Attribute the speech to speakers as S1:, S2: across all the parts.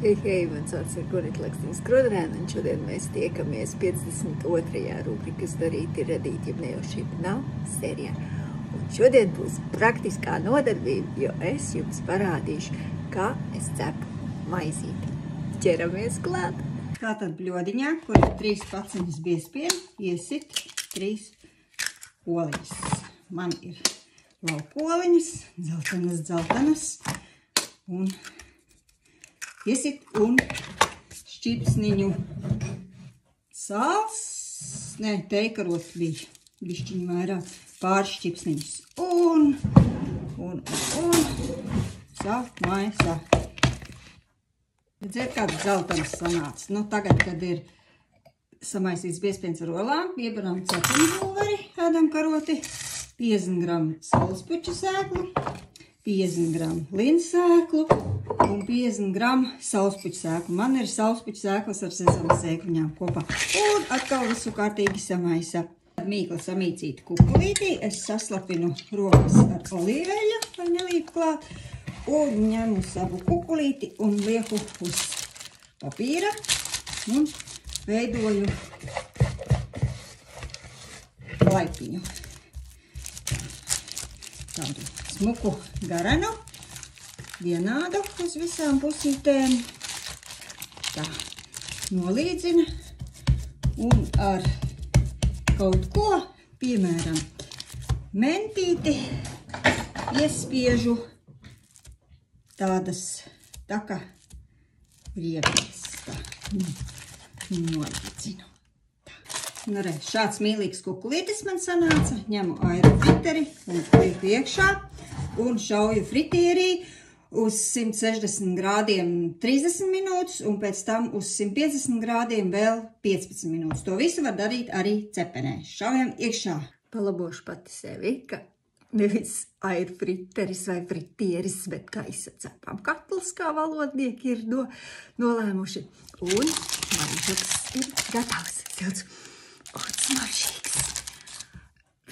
S1: Hei, mans vārds ir Gunita Lakstiņš-Skrodrēna, un šodien mēs tiekamies 52. rubrikas Darīt ir radīt, ja ne jau šī nav sērijā. Un šodien būs praktiskā nodarbība, jo es jums parādīšu, kā es cepu maizīti. Ķeramies klāt! Tātad bļodiņā, kur ir 3 paciņas biezpienu, iesit 3 oliņas. Man ir laukoliņas, dzeltenas, un iesit un šķipsniņu sāls, teikarot bija bišķiņu vairāk, pāris šķipsniņus un savu maisā. Redzēt, kāds dzeltenas sanāca. Nu, tagad, kad ir samaisīts biezpiens ar olām, piebaram cepumhulveri, ēdam karoti, 50 gramu saulespuķu sēklu, 50 gramu linsēklu un 50 gramu saulespuķu sēklu. Man ir saulespuķu sēklas ar sezamas sēkliņām kopā. Un atkal visu kārtīgi samaisa. Mīkli samīcīti kukulītī. Es saslapinu rokas ar olīveļu, lai nelīp klāt. Un ņemu savu kukulīti un lieku uz papīra. Un veidoju laipiņu. Tādu smuku garenu, vienādu uz visām pusītēm. Tā, nolīdzina un ar kaut ko, piemēram, mentīti, iespiežu tādas tā kā riepas. Tā, nolīdzinu. Nu, re, šāds mīlīgs kukulītis man sanāca. Ņemu aerofriteri un lieku iekšā un šauju fritierī uz 160 grādiem 30 minūtes un pēc tam uz 150 grādiem vēl 15 minūtes. To visu var darīt arī cepenē. Šaujam iekšā. Palabošu pati sevi, ka nevis aerofriteris vai fritieris, bet kā izsacepām katls, kā valodnieki ir nolēmuši. Un maizes ir gatavs. Silts. Un smaržīgs.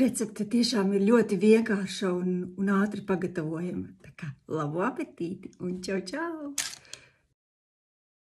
S1: Recepte tiešām ir ļoti vienkārša un ātri pagatavojama. Tā kā labu apetīti un čau, čau!